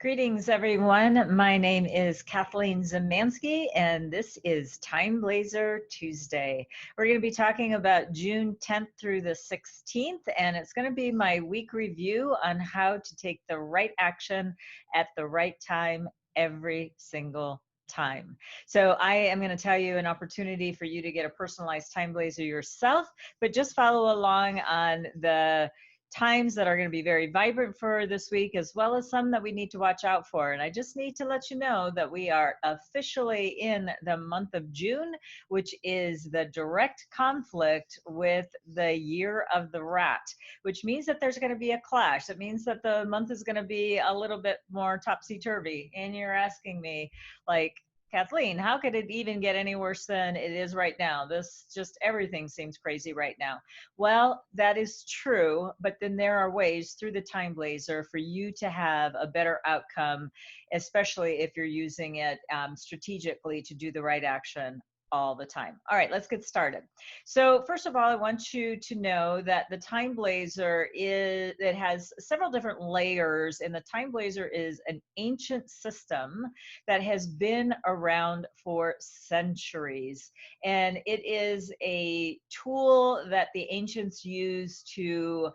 Greetings, everyone. My name is Kathleen Zemansky, and this is TimeBlazr Tuesday. We're going to be talking about June 10th through the 16th, and it's going to be my week review on how to take the right action at the right time every single time. So I am going to tell you an opportunity for you to get a personalized TimeBlazr yourself, but just follow along on the times that are going to be very vibrant for this week, as well as some that we need to watch out for. And I just need to let you know that we are officially in the month of June, which is the direct conflict with the year of the rat, which means that there's going to be a clash. It means that the month is going to be a little bit more topsy-turvy. And you're asking me, like, Kathleen, how could it even get any worse than it is right now? Everything seems crazy right now. Well, that is true, but then there are ways through the TimeBlazr for you to have a better outcome, especially if you're using it strategically to do the right action all the time. All right, let's get started. So first of all, I want you to know that the TimeBlazr it has several different layers, and the TimeBlazr is an ancient system that has been around for centuries. And it is a tool that the ancients used to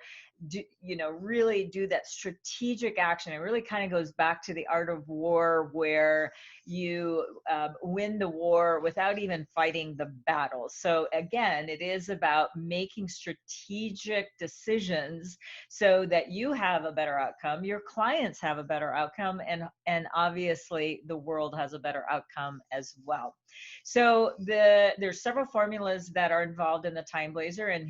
really do that strategic action. It really kind of goes back to the art of war, where you win the war without even fighting the battle. So again, it is about making strategic decisions so that you have a better outcome, your clients have a better outcome, and obviously the world has a better outcome as well. So there's several formulas that are involved in the TimeBlazr, and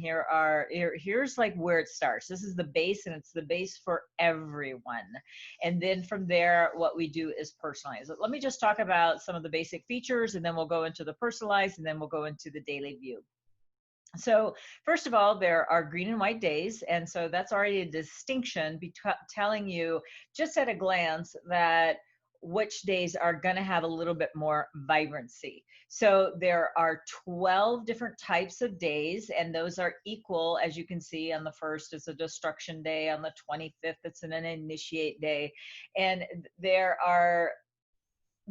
here's like where it starts. This is the base, and it's the base for everyone. And then from there, what we do is personalize. Let me just talk about some of the basic features, and then we'll go into the personalized, and then we'll go into the daily view. So first of all, there are green and white days, and so that's already a distinction telling you just at a glance that which days are going to have a little bit more vibrancy. So there are 12 different types of days, and those are equal. As you can see, on the first it's a destruction day, on the 25th it's an initiate day, and there are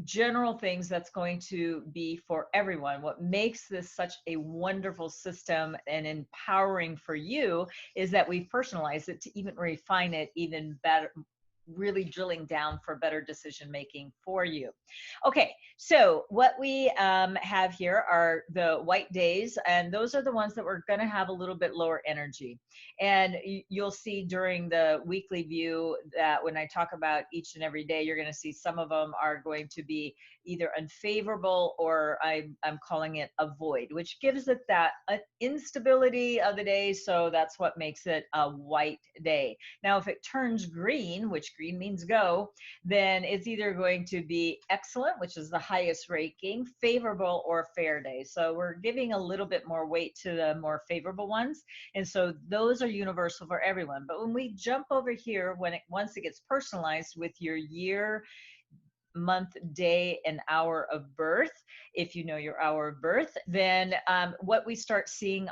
general things that's going to be for everyone. What makes this such a wonderful system and empowering for you is that we've personalized it to even refine it even better, really drilling down for better decision making for you. Okay, so what we have here are the white days, and those are the ones that we're going to have a little bit lower energy. And you'll see during the weekly view that when I talk about each and every day, you're going to see some of them are going to be either unfavorable, or I'm calling it avoid, which gives it that instability of the day. So that's what makes it a white day. Now, if it turns green, which green means go, then it's either going to be excellent, which is the highest ranking, favorable, or fair day. So we're giving a little bit more weight to the more favorable ones. And so those are universal for everyone. But when we jump over here, once it gets personalized with your year, month, day, and hour of birth, if you know your hour of birth, then what we start seeing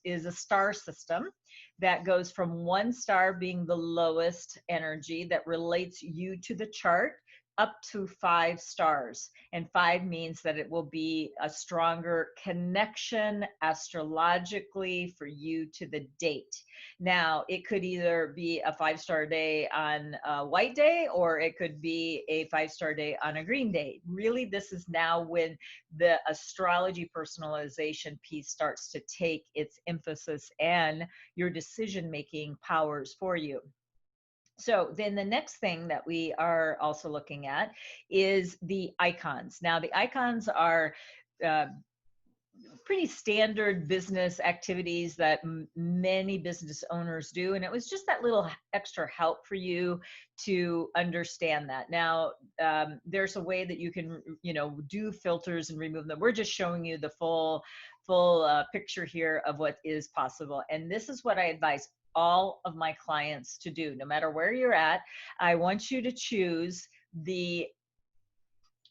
is a star system that goes from 1 star being the lowest energy that relates you to the chart, up to 5 stars. And 5 means that it will be a stronger connection astrologically for you to the date. Now, it could either be a 5-star day on a white day, or it could be a 5-star day on a green day. Really, this is now when the astrology personalization piece starts to take its emphasis and your decision-making powers for you. So then the next thing that we are also looking at is the icons. Now, the icons are pretty standard business activities that many business owners do. And it was just that little extra help for you to understand that. Now, there's a way that you can, do filters and remove them. We're just showing you the full picture here of what is possible. And this is what I advise all of my clients to do. No matter where you're at, I want you to choose the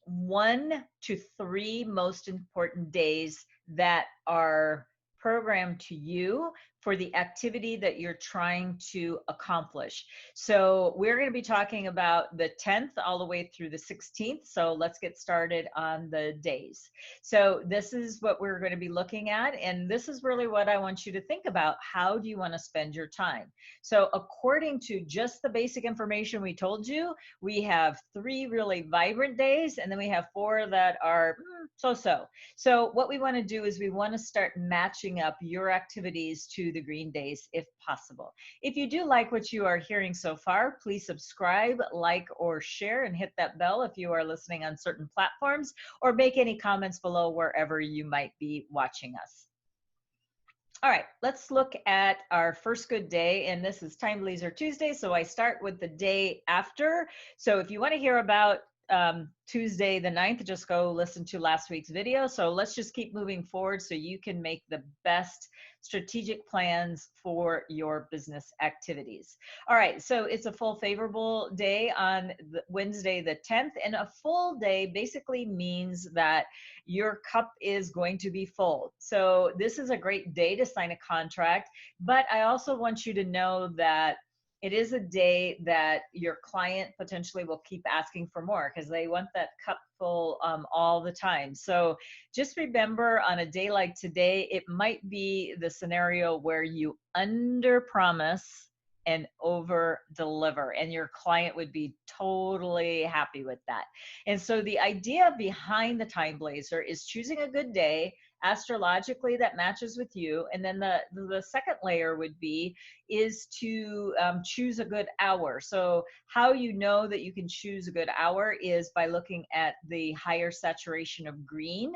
1 to 3 most important days that are programmed to you for the activity that you're trying to accomplish. So we're going to be talking about the 10th all the way through the 16th. So let's get started on the days. So this is what we're going to be looking at. And this is really what I want you to think about. How do you want to spend your time? So according to just the basic information we told you, we have 3 really vibrant days, and then we have 4 that are so-so. So what we want to do is we want to start matching up your activities to the green days if possible. If you do like what you are hearing so far, please subscribe, like, or share, and hit that bell if you are listening on certain platforms, or make any comments below wherever you might be watching us. All right, let's look at our first good day, and this is TimeBlazr Tuesday, so I start with the day after. So if you want to hear about Tuesday the 9th, just go listen to last week's video. So let's just keep moving forward so you can make the best strategic plans for your business activities. All right, so it's a full favorable day on Wednesday the 10th, and a full day basically means that your cup is going to be full. So this is a great day to sign a contract, but I also want you to know that it is a day that your client potentially will keep asking for more because they want that cup full all the time. So just remember, on a day like today, it might be the scenario where you under promise and over deliver, and your client would be totally happy with that. And so the idea behind the TimeBlazr is choosing a good day astrologically that matches with you, and then the second layer would be is to choose a good hour. So how you know that you can choose a good hour is by looking at the higher saturation of green.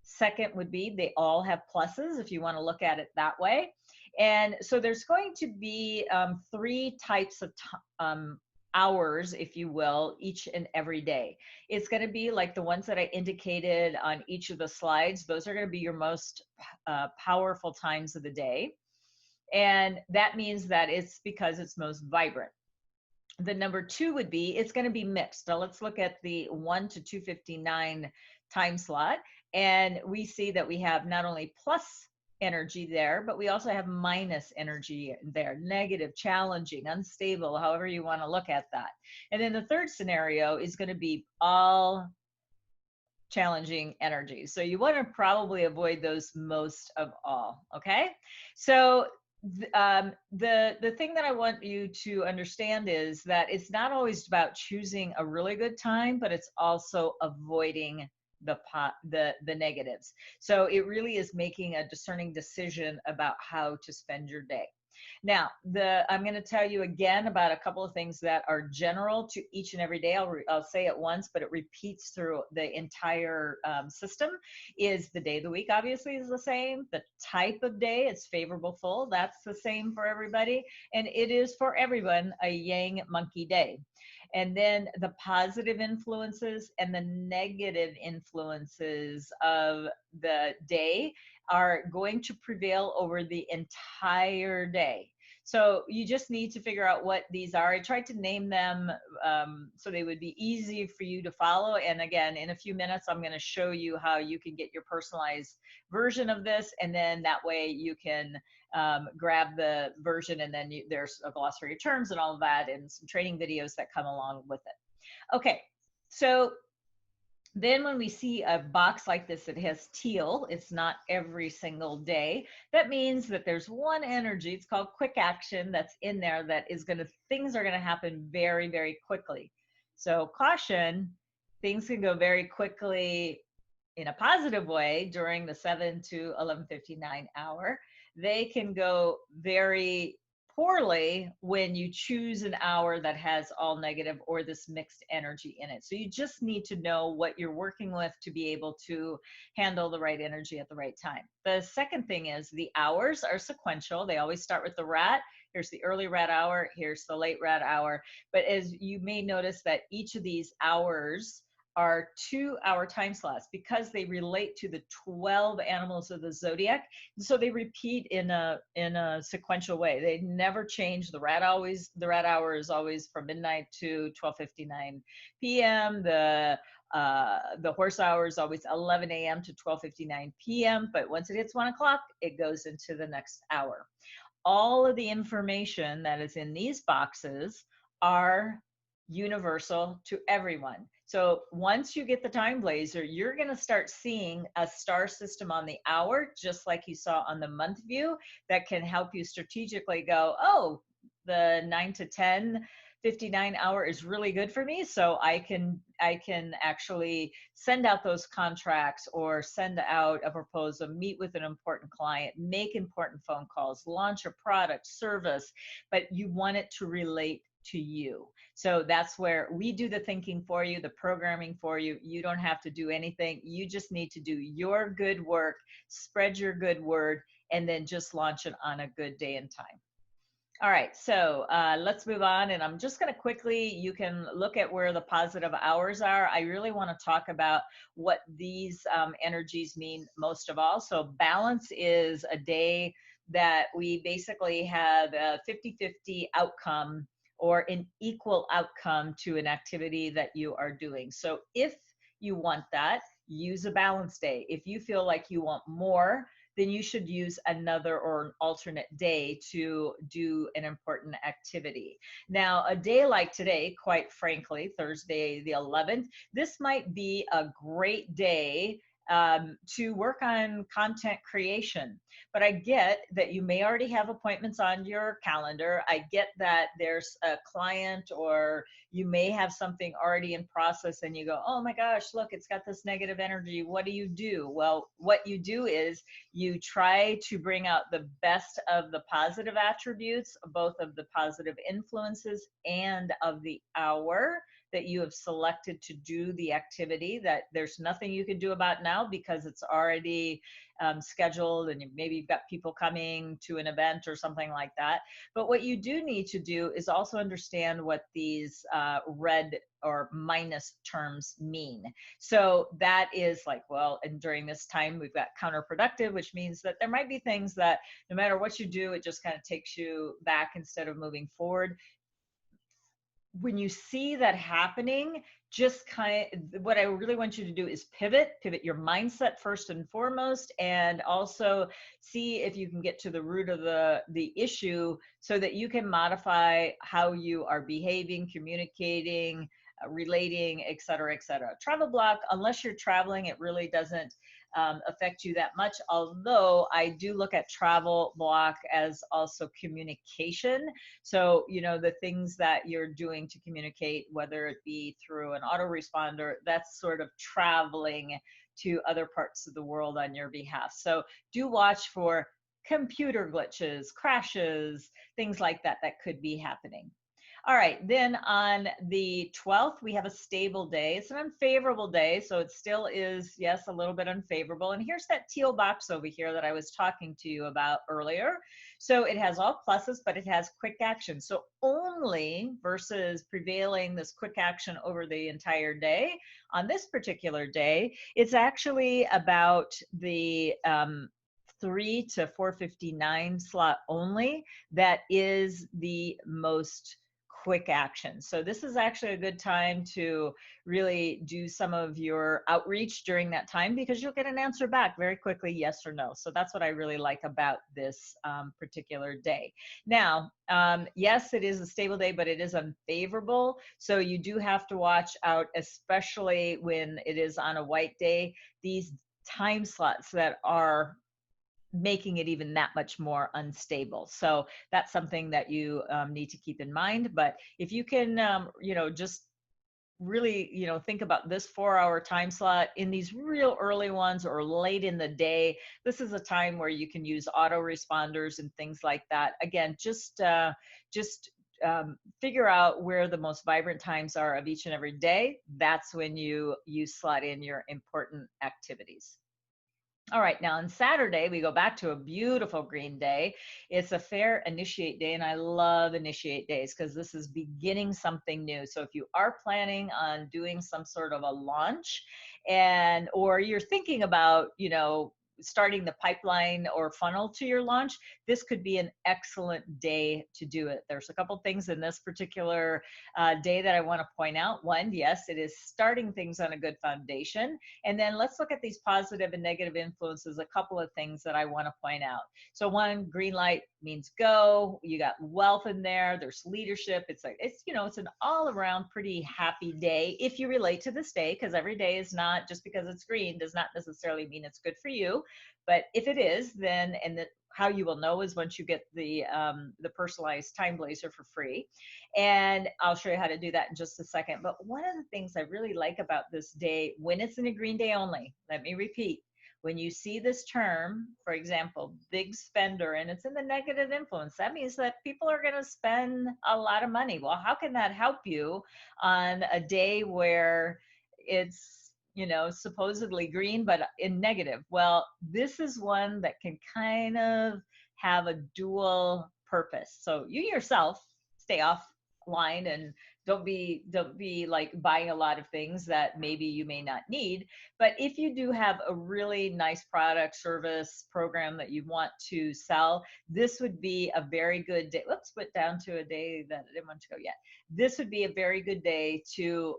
Second would be they all have pluses if you want to look at it that way. And so there's going to be 3 types of hours, if you will, each and every day. It's going to be like the ones that I indicated on each of the slides. Those are going to be your most powerful times of the day. And that means that it's because it's most vibrant. The number 2 would be, it's going to be mixed. Now let's look at the 1 to 2:59 time slot. And we see that we have not only plus energy there, but we also have minus energy there, negative, challenging, unstable, however you want to look at that. And then the third scenario is going to be all challenging energy. So you want to probably avoid those most of all, okay? So the thing that I want you to understand is that it's not always about choosing a really good time, but it's also avoiding the negatives. So it really is making a discerning decision about how to spend your day. Now, I'm going to tell you again about a couple of things that are general to each and every day. I'll say it once, but it repeats through the entire system. Is the day of the week obviously is the same. The type of day, it's favorable full. That's the same for everybody. And it is for everyone a yang monkey day. And then the positive influences and the negative influences of the day are going to prevail over the entire day. So you just need to figure out what these are. I tried to name them so they would be easy for you to follow. And again, in a few minutes, I'm going to show you how you can get your personalized version of this. And then that way you can grab the version, and then there's a glossary of terms and all of that, and some training videos that come along with it. Okay, so then when we see a box like this that has teal, it's not every single day. That means that there's one energy, it's called quick action, that's in there that is things are gonna happen very, very quickly. So caution, things can go very quickly in a positive way during the 7 to 11:59 hour. They can go very poorly when you choose an hour that has all negative or this mixed energy in it. So you just need to know what you're working with to be able to handle the right energy at the right time. The second thing is the hours are sequential. They always start with the rat. Here's the early rat hour, here's the late rat hour. But as you may notice that each of these hours are 2-hour time slots because they relate to the 12 animals of the zodiac. So they repeat in a sequential way. They never change. The rat hour is always from midnight to 12:59 p.m. The horse hour is always 11 a.m. to 12:59 p.m. But once it hits 1 o'clock, it goes into the next hour. all of the information that is in these boxes are universal to everyone. So once you get the TimeBlazr, you're going to start seeing a star system on the hour, just like you saw on the month view, that can help you strategically go, oh, the 9 to 10 59 hour is really good for me, so I can actually send out those contracts or send out a proposal, meet with an important client, make important phone calls, launch a product, service, but you want it to relate to you. So that's where we do the thinking for you, the programming for you. You don't have to do anything. You just need to do your good work, spread your good word, and then just launch it on a good day and time. All right, so let's move on. And I'm just going to quickly, you can look at where the positive hours are. I really want to talk about what these energies mean most of all. So balance is a day that we basically have a 50-50 outcome or an equal outcome to an activity that you are doing. So if you want that, use a balance day. If you feel like you want more, then you should use another or an alternate day to do an important activity. Now, a day like today, quite frankly, Thursday the 11th, this might be a great day to work on content creation. But I get that you may already have appointments on your calendar. I get that there's a client, or you may have something already in process and you go, oh my gosh, look, it's got this negative energy. What do you do? Well, what you do is you try to bring out the best of the positive attributes, both of the positive influences and of the hour that you have selected to do the activity, that there's nothing you can do about now because it's already scheduled, and maybe you've got people coming to an event or something like that. But what you do need to do is also understand what these red or minus terms mean. So that is like, well, and during this time we've got counterproductive, which means that there might be things that no matter what you do, it just kind of takes you back instead of moving forward. When you see that happening, just what I really want you to do is pivot your mindset first and foremost, and also see if you can get to the root of the issue so that you can modify how you are behaving, communicating, relating, et cetera, et cetera. Travel block, unless you're traveling, it really doesn't affect you that much. Although I do look at travel block as also communication. So, you know, the things that you're doing to communicate, whether it be through an autoresponder, that's sort of traveling to other parts of the world on your behalf. So do watch for computer glitches, crashes, things like that that could be happening. All right, then on the 12th, we have a stable day. It's an unfavorable day, so it still is, yes, a little bit unfavorable. And here's that teal box over here that I was talking to you about earlier. So it has all pluses, but it has quick action. So only versus prevailing this quick action over the entire day, on this particular day, it's actually about the 3 to 4:59 slot only that is the most quick action. So this is actually a good time to really do some of your outreach during that time, because you'll get an answer back very quickly, yes or no. So that's what I really like about this particular day. Now, yes, it is a stable day, but it is unfavorable. So you do have to watch out, especially when it is on a white day, these time slots that are making it even that much more unstable. So that's something that you need to keep in mind. But if you can, you know, just really, you know, think about this 4-hour time slot in these real early ones or late in the day, this is a time where you can use autoresponders and things like that. Again, just figure out where the most vibrant times are of each and every day. That's when you slot in your important activities. All right, now on Saturday, we go back to a beautiful green day. It's a fair initiate day, and I love initiate days because this is beginning something new. So if you are planning on doing some sort of a launch, or you're thinking about, you know, starting the pipeline or funnel to your launch, this could be an excellent day to do it. There's a couple things in this particular day that I want to point out. One, yes, it is starting things on a good foundation. And then let's look at these positive and negative influences, a couple of things that I want to point out. So one, green light means go. You got wealth in there. There's leadership. It's like, it's, you know, it's an all around pretty happy day if you relate to this day, because every day is not, just because it's green does not necessarily mean it's good for you. But if it is, then, and how you will know is once you get the personalized TimeBlazr for free. And I'll show you how to do that in just a second. But one of the things I really like about this day, when it's in a green day only, let me repeat, when you see this term, for example, big spender, and it's in the negative influence, that means that people are going to spend a lot of money. Well, how can that help you on a day where it's, you know, supposedly green, but in negative? Well, this is one that can kind of have a dual purpose. So you yourself stay offline and don't be like buying a lot of things that maybe you may not need. But if you do have a really nice product, service, program that you want to sell, this would be a very good day. Let's put down to a day that I didn't want to go yet. This would be a very good day to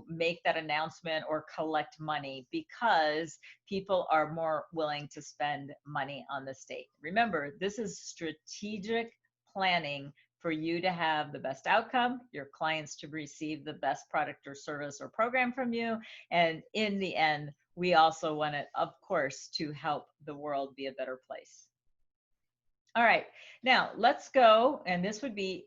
make that announcement or collect money, because people are more willing to spend money on this date. Remember, this is strategic planning for you to have the best outcome, your clients to receive the best product or service or program from you. And in the end, we also want it, of course, to help the world be a better place. All right, now let's go, and this would be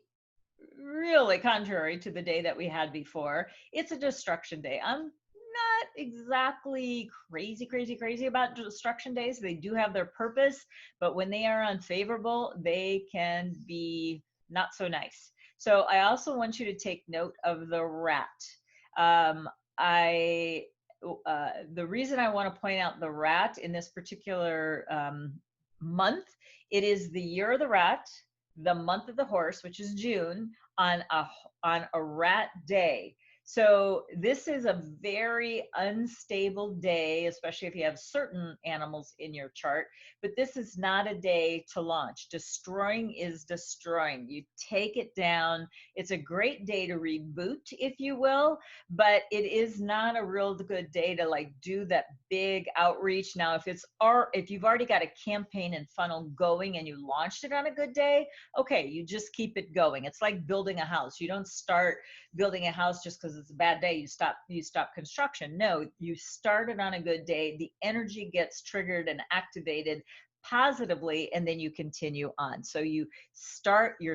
really contrary to the day that we had before. It's a destruction day. I'm not exactly crazy about destruction days. They do have their purpose, but when they are unfavorable, they can be not so nice. So I also want you to take note of the rat. The reason I want to point out the rat in this particular month, it is the year of the rat, the month of the horse, which is June, on a rat day. So this is a very unstable day, especially if you have certain animals in your chart, but this is not a day to launch. Destroying is destroying. You take it down. It's a great day to reboot, if you will, but it is not a real good day to like do that big outreach. Now, if you've already got a campaign and funnel going and you launched it on a good day, okay, you just keep it going. It's like building a house. You don't start building a house just because it's a bad day, you stop construction. No, you started on a good day, the energy gets triggered and activated positively, and then you continue on. So your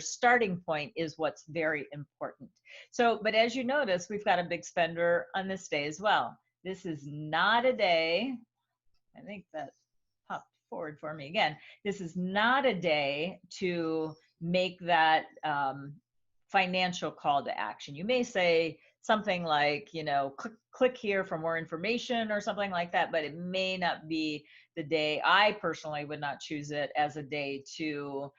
starting point is what's very important. So, but as you notice, we've got a big spender on this day as well. This is not a day, I think that popped forward for me again. This is not a day to make that financial call to action. You may say something like, you know, click here for more information or something like that, but it may not be the day. I personally would not choose it as a day to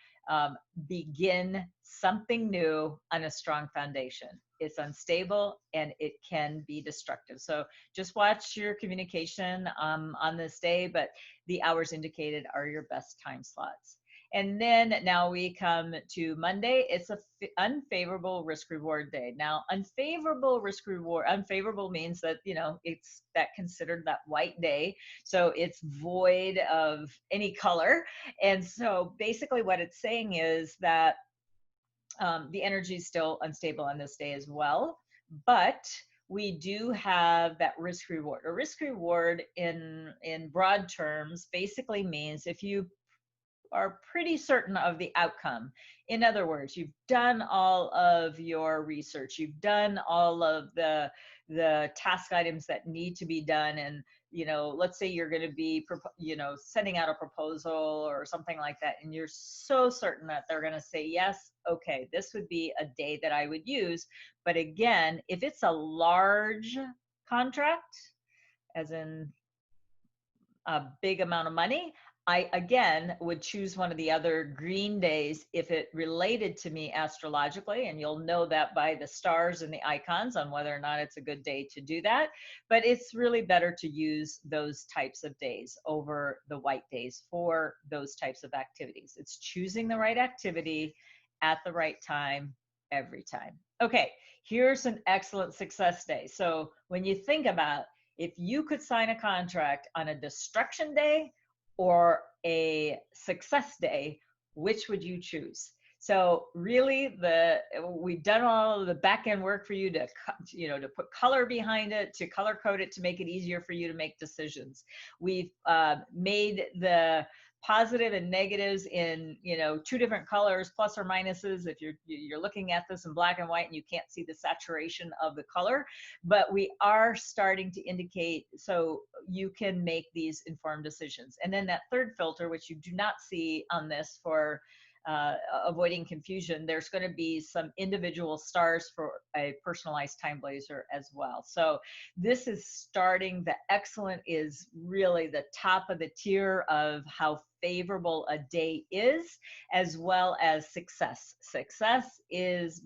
begin something new on a strong foundation. It's unstable and it can be destructive. So just watch your communication on this day, but the hours indicated are your best time slots. And then now we come to Monday. It's an unfavorable risk reward day. Now, unfavorable risk reward, unfavorable means that, you know, it's that considered that white day. So it's void of any color. And so basically what it's saying is that the energy is still unstable on this day as well. But we do have that risk reward. A risk reward in broad terms basically means if you are pretty certain of the outcome. In other words, you've done all of your research, you've done all of the task items that need to be done, and you know, let's say you're going to be, you know, sending out a proposal or something like that, and you're so certain that they're going to say yes. Okay, this would be a day that I would use. But again, if it's a large contract, as in a big amount of money, I, again, would choose one of the other green days if it related to me astrologically, and you'll know that by the stars and the icons on whether or not it's a good day to do that. But it's really better to use those types of days over the white days for those types of activities. It's choosing the right activity at the right time every time. Okay, here's an excellent success day. So when you think about if you could sign a contract on a destruction day or a success day, which would you choose? So really, we've done all of the back end work for you to, to put color behind it, to color code it, to make it easier for you to make decisions. We've made the positive and negatives in two different colors, plus or minuses, if you're looking at this in black and white and you can't see the saturation of the color. But we are starting to indicate so you can make these informed decisions. And then that third filter, which you do not see on this for avoiding confusion, there's going to be some individual stars for a personalized TimeBlazr as well. So this is starting. The excellent is really the top of the tier of how favorable a day is, as well as success. Success is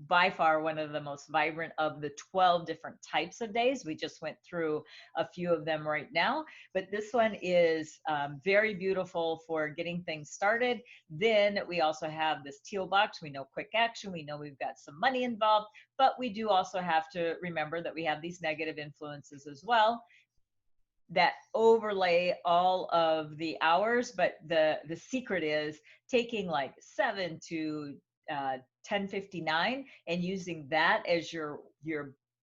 by far one of the most vibrant of the 12 different types of days. We just went through a few of them right now, but this one is very beautiful for getting things started. Then we also have this teal box. We know quick action. We know we've got some money involved, but we do also have to remember that we have these negative influences as well that overlay all of the hours. But the secret is taking like 7 to 10:59 and using that as your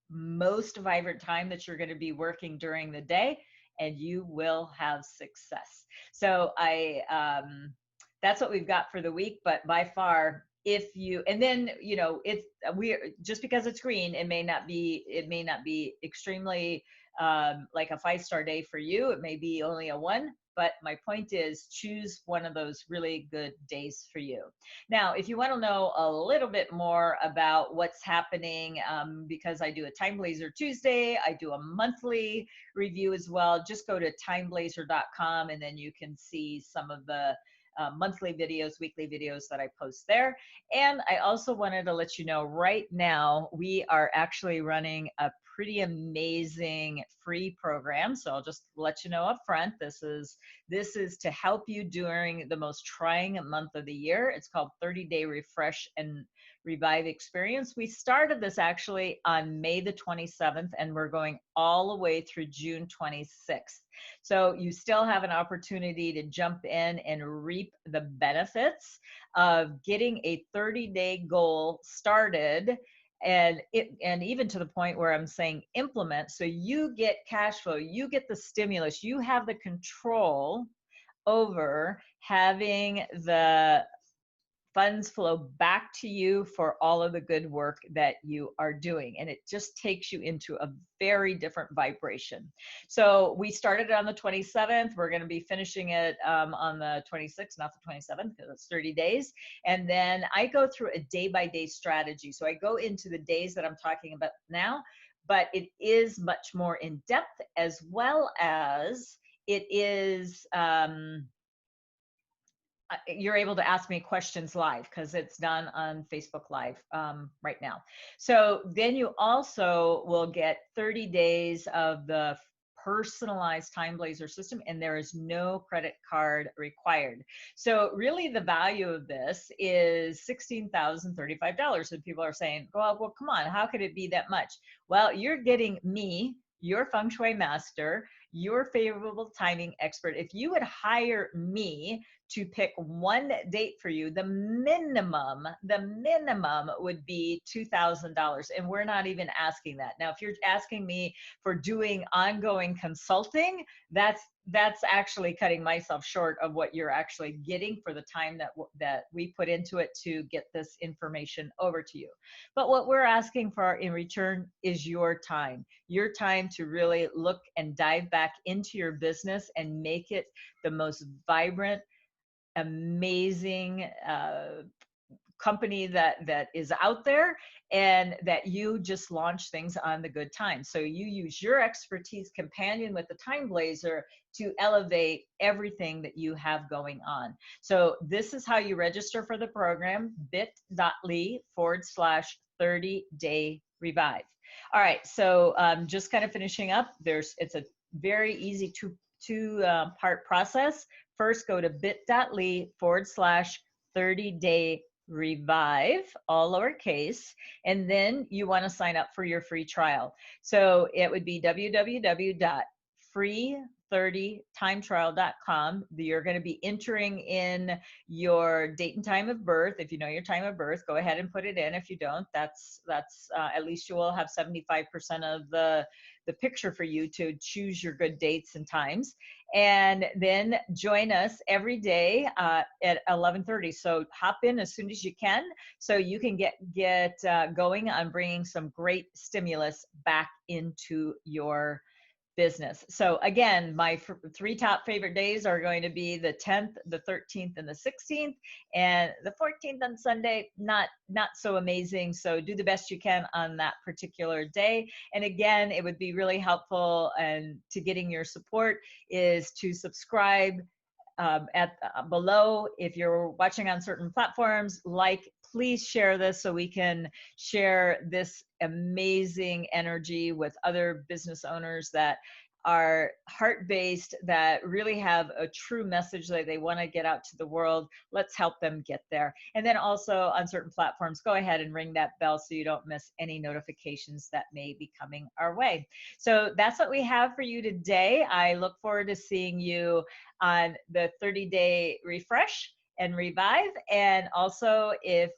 most vibrant time that you're going to be working during the day, and you will have success. So that's what we've got for the week. But by far, if you, and then it's just because it's green, it may not be extremely like a 5-star day for you. It may be only a 1. But my point is, choose one of those really good days for you. Now, if you want to know a little bit more about what's happening, because I do a TimeBlazr Tuesday, I do a monthly review as well, just go to TimeBlazr.com and then you can see some of the monthly videos, weekly videos that I post there. And I also wanted to let you know right now, we are actually running a pretty amazing free program. So I'll just let you know up front, this is to help you during the most trying month of the year. It's called 30-Day Refresh and Revive Experience. We started this actually on May the 27th, and we're going all the way through June 26th. So you still have an opportunity to jump in and reap the benefits of getting a 30-day goal started, and even to the point where I'm saying implement, so you get cash flow, you get the stimulus, you have the control over having the funds flow back to you for all of the good work that you are doing. And it just takes you into a very different vibration. So we started on the 27th. We're going to be finishing it on the 26th, not the 27th, because it's 30 days. And then I go through a day-by-day strategy. So I go into the days that I'm talking about now, but it is much more in depth, as well as it is you're able to ask me questions live because it's done on Facebook Live right now. So then you also will get 30 days of the personalized TimeBlazr system, and there is no credit card required. So really the value of this is $16,035. And people are saying, well, come on, how could it be that much? Well, you're getting me, your feng shui master, your favorable timing expert. If you would hire me to pick one date for you, the minimum would be $2,000. And we're not even asking that. Now, if you're asking me for doing ongoing consulting, that's actually cutting myself short of what you're actually getting for the time that we put into it to get this information over to you. But what we're asking for in return is your time to really look and dive back into your business and make it the most vibrant, amazing company that is out there, and that you just launch things on the good time. So you use your expertise companion with the TimeBlazr to elevate everything that you have going on. So this is how you register for the program: bit.ly/30-day revive. All right, so just kind of finishing up, it's a very easy two-part process. First, go to bit.ly/30-day revive, all lowercase, and then you want to sign up for your free trial. So it would be www.free30timetrial.com. You're going to be entering in your date and time of birth. If you know your time of birth, go ahead and put it in. If you don't, that's at least you will have 75% of the picture for you to choose your good dates and times. And then join us every day at 11:30. So hop in as soon as you can, so you can get going on bringing some great stimulus back into your business. So again, my three top favorite days are going to be the 10th, the 13th, and the 16th. And the 14th on Sunday, not so amazing. So do the best you can on that particular day. And again, it would be really helpful, and to getting your support is to subscribe below. If you're watching on certain platforms, please share this so we can share this amazing energy with other business owners that are heart-based, that really have a true message that they want to get out to the world. Let's help them get there. And then also on certain platforms, go ahead and ring that bell so you don't miss any notifications that may be coming our way. So that's what we have for you today. I look forward to seeing you on the 30-day refresh and revive. And also, if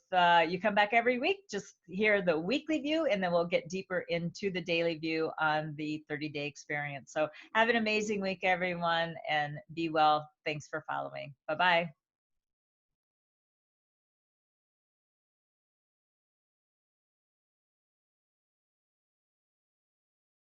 you come back every week, just hear the weekly view, and then we'll get deeper into the daily view on the 30-day experience. So have an amazing week, everyone, and be well. Thanks for following. Bye-bye.